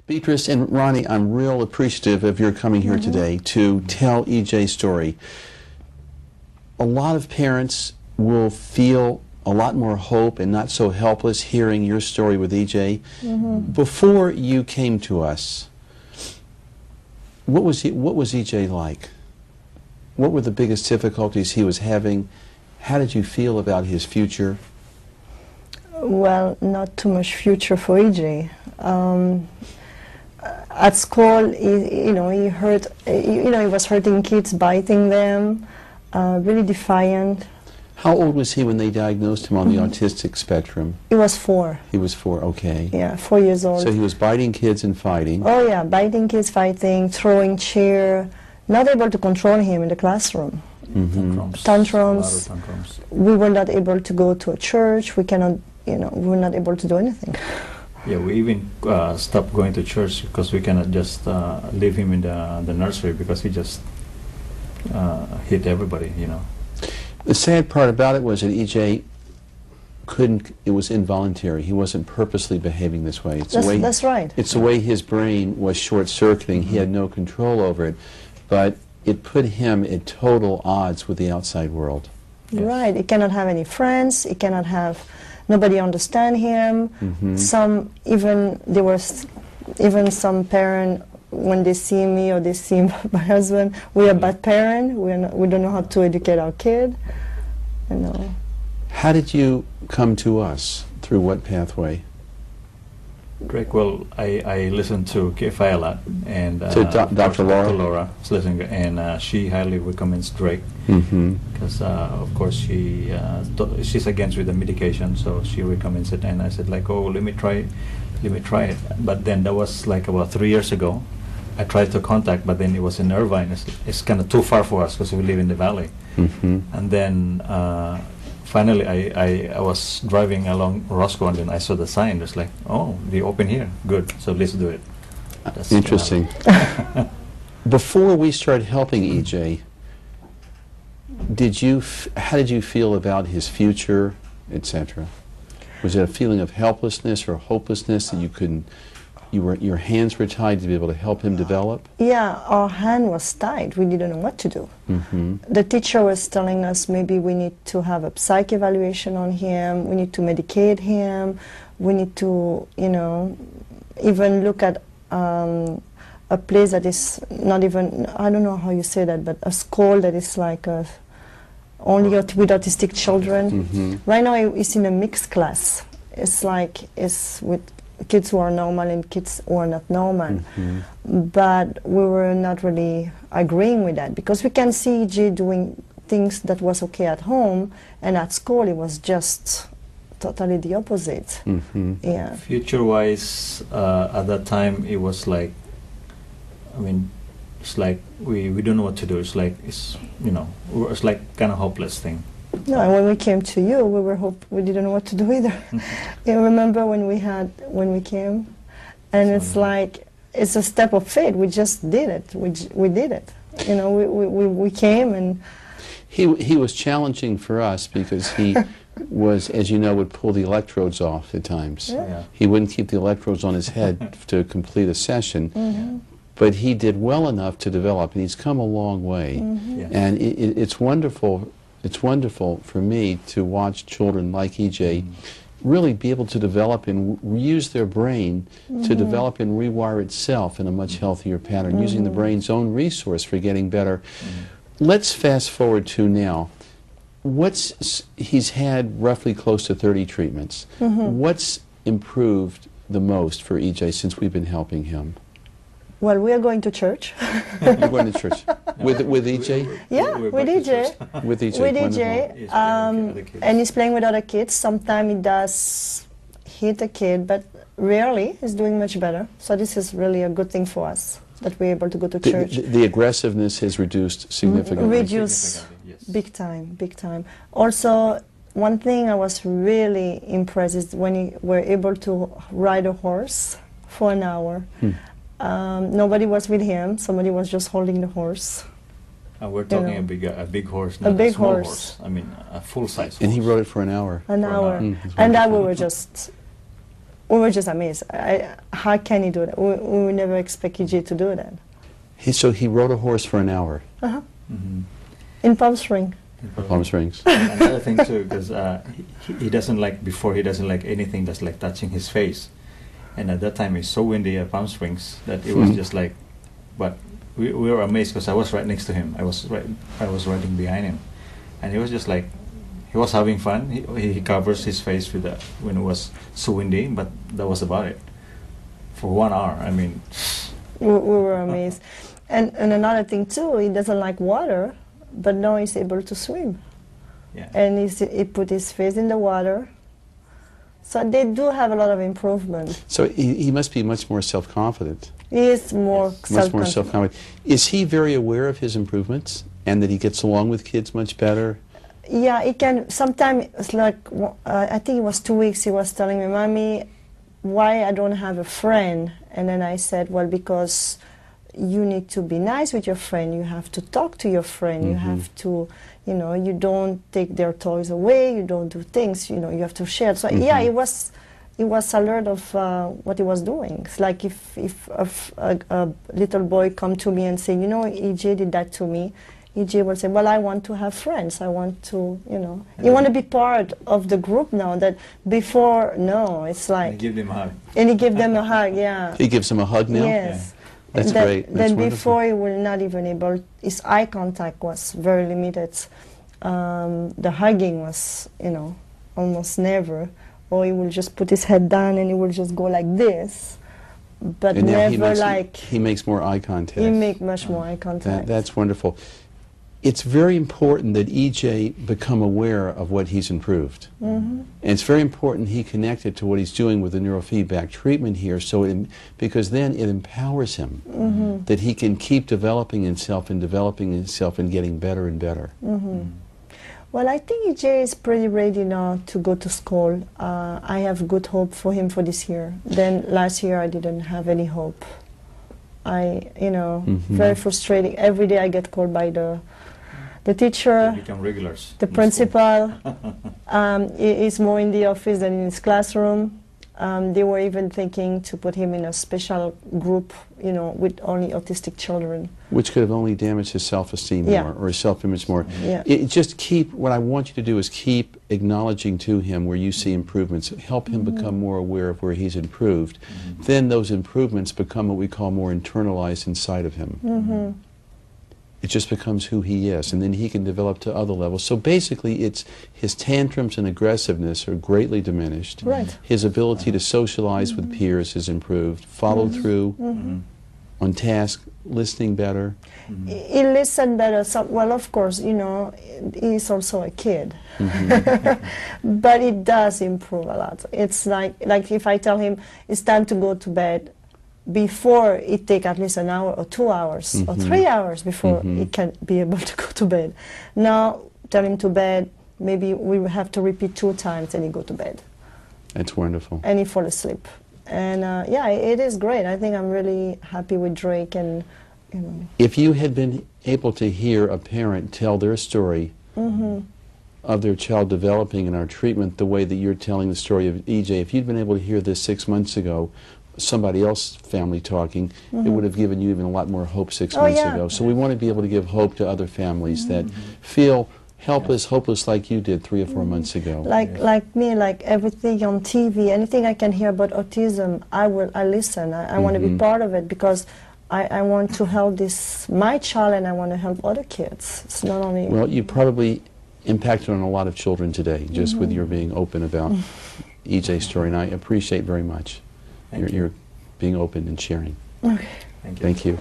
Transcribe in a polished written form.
Beatrice and Ronnie, I'm real appreciative of your coming here today to tell EJ's story. A lot of parents will feel a lot more hope and not so helpless hearing your story with EJ. Before you came to us, what was EJ like? What were the biggest difficulties he was having? How did you feel about his future? Well, not too much future for EJ. At school, he was hurting kids, biting them, really defiant. How old was he when they diagnosed him on the autistic spectrum? He was 4. He was 4, okay. Yeah, 4 years old. So he was biting kids and fighting. Oh yeah, biting kids, fighting, throwing chair, not able to control him in the classroom. Tantrums. A lot of tantrums. We were not able to go to a church. We cannot, we were not able to do anything. Yeah, we even stopped going to church because we cannot just leave him in the nursery because he just hit everybody, The sad part about it was that EJ couldn't, it was involuntary. He wasn't purposely behaving this way. That's right. It's the way his brain was short-circuiting. He had no control over it, but it put him at total odds with the outside world. Yes. Right. He cannot have any friends. He cannot have, nobody understand him. There was even some parent, when they see me or they see my husband, we're a bad parent. We don't know how to educate our kid. How did you come to us? Through what pathway? Drake, well, I listened to KFI a lot, and To Dr. Laura? Dr. Laura is listening, and she highly recommends Drake because, of course, she's against with the medication, so she recommends it. And I said, like, oh, let me try it. But then that was like about 3 years ago. I tried to contact, but then it was in Irvine. It's kind of too far for us because we live in the valley. And then finally, I was driving along Roscoe, and then I saw the sign. It's like, oh, they open here. Good. So let's do it. That's interesting. Before we started helping EJ, how did you feel about his future, etc.? Was it a feeling of helplessness or hopelessness that you couldn't? Your hands were tied to be able to help him develop? Yeah, our hand was tied. We didn't know what to do. The teacher was telling us maybe we need to have a psych evaluation on him, we need to medicate him, we need to, even look at a place that is not even, I don't know how you say that, but a school that is like only with autistic children. Right now he's in a mixed class. It's with kids who are normal and kids who are not normal. But we were not really agreeing with that because we can see EJ doing things that was okay at home, and at school it was just totally the opposite. Yeah. Future-wise, at that time it was like, it's like we don't know what to do. It's like it's like kind of hopeless thing. No, and when we came to you, we didn't know what to do either. You remember when we came, and it's like it's a step of faith. We just did it. We did it. We came, and he was challenging for us because he was, as you know, would pull the electrodes off at times. He wouldn't keep the electrodes on his head to complete a session. But he did well enough to develop, and he's come a long way. And it's wonderful. It's wonderful for me to watch children like EJ really be able to develop and use their brain to develop and rewire itself in a much healthier pattern, using the brain's own resource for getting better. Let's fast forward to now. He's had roughly close to 30 treatments. What's improved the most for EJ since we've been helping him? Well, we are going to church. You're going to church with EJ? Yeah, with EJ. With EJ. With EJ, and he's playing with other kids. Sometimes he does hit a kid, but rarely. He's doing much better. So this is really a good thing for us that we're able to go to church. The aggressiveness has reduced significantly. Reduced, big time, big time. Also, one thing I was really impressed is when we were able to ride a horse for an hour. Nobody was with him. Somebody was just holding the horse. We're talking a big horse, not a big small horse. I mean, a full-size horse. And he rode it for an hour. An hour. And that we were just we were just amazed. How can he do that? We never expect EJ to do that. So he rode a horse for an hour. Uh-huh. Mm-hmm. In Palm Springs. Palm Springs. Another thing too, because he doesn't like, before he doesn't like anything that's like touching his face. And at that time it's so windy at Palm Springs that it was just like, but we were amazed because I was right next to him. I was riding behind him, and he was just like, he was having fun. He covers his face with when it was so windy, but that was about it. For 1 hour, I mean. We were amazed. And another thing too, he doesn't like water, but now he's able to swim. Yeah. And he put his face in the water. So they do have a lot of improvement. So he must be much more self-confident. He is more self-confident. Much more self-confident. Is he very aware of his improvements and that he gets along with kids much better? Yeah, he can. Sometimes it's like, I think it was 2 weeks, he was telling me, Mommy, why I don't have a friend? And then I said, well, because you need to be nice with your friend. You have to talk to your friend. You have to, you know, you don't take their toys away. You don't do things, you know, you have to share. So yeah, it was alert of what he was doing. It's like if a little boy come to me and say, you know, EJ did that to me, EJ will say, well, I want to have friends. I want to, you know, you want to be part of the group now. That before, no, it's like. And give them a hug. And he give them a hug, yeah. He gives them a hug now? Yes. Yeah. That's great. That's then wonderful. before he was not even able, his eye contact was very limited. The hugging was, you know, almost never. Or he will just put his head down and he will just go like this. But and now never he makes more eye contact. He makes much more eye contact. That's wonderful. It's very important that EJ become aware of what he's improved. And it's very important he connected to what he's doing with the neurofeedback treatment here, because then it empowers him that he can keep developing himself and getting better and better. Well, I think EJ is pretty ready now to go to school. I have good hope for him for this year. Then last year I didn't have any hope. You know, very frustrating. Every day I get called by the teacher, They become regulars. the principal. He is more in the office than in his classroom. They were even thinking to put him in a special group, you know, with only autistic children. Which could have only damaged his self-esteem more, or his self-image more. Yeah. What I want you to do is keep acknowledging to him where you see improvements. Help him become more aware of where he's improved. Then those improvements become what we call more internalized inside of him. It just becomes who he is, and then he can develop to other levels. So basically, it's his tantrums and aggressiveness are greatly diminished. Right. His ability to socialize with peers is improved. Follow through on task, listening better. He listened better. Well, of course, you know, he's also a kid. But it does improve a lot. It's like if I tell him it's time to go to bed, before it take at least an hour or 2 hours or 3 hours before he can be able to go to bed. Now, tell him to bed, maybe we will have to repeat 2 times and he go to bed. That's wonderful. And he fall asleep. And yeah, it is great. I think I'm really happy with Drake. And you know. If you had been able to hear a parent tell their story of their child developing in our treatment the way that you're telling the story of EJ, if you'd been able to hear this 6 months ago, somebody else's family talking, it would have given you even a lot more hope 6 months ago. So we want to be able to give hope to other families that feel helpless, hopeless like you did 3 or 4 months ago. Like me, like everything on TV, anything I can hear about autism, I listen. I want to be part of it because I want to help my child, and I want to help other kids. It's not only... Well, you probably impacted on a lot of children today, just with your being open about EJ's story, and I appreciate very much. You're being open and sharing. Okay. Thank you. Thank you.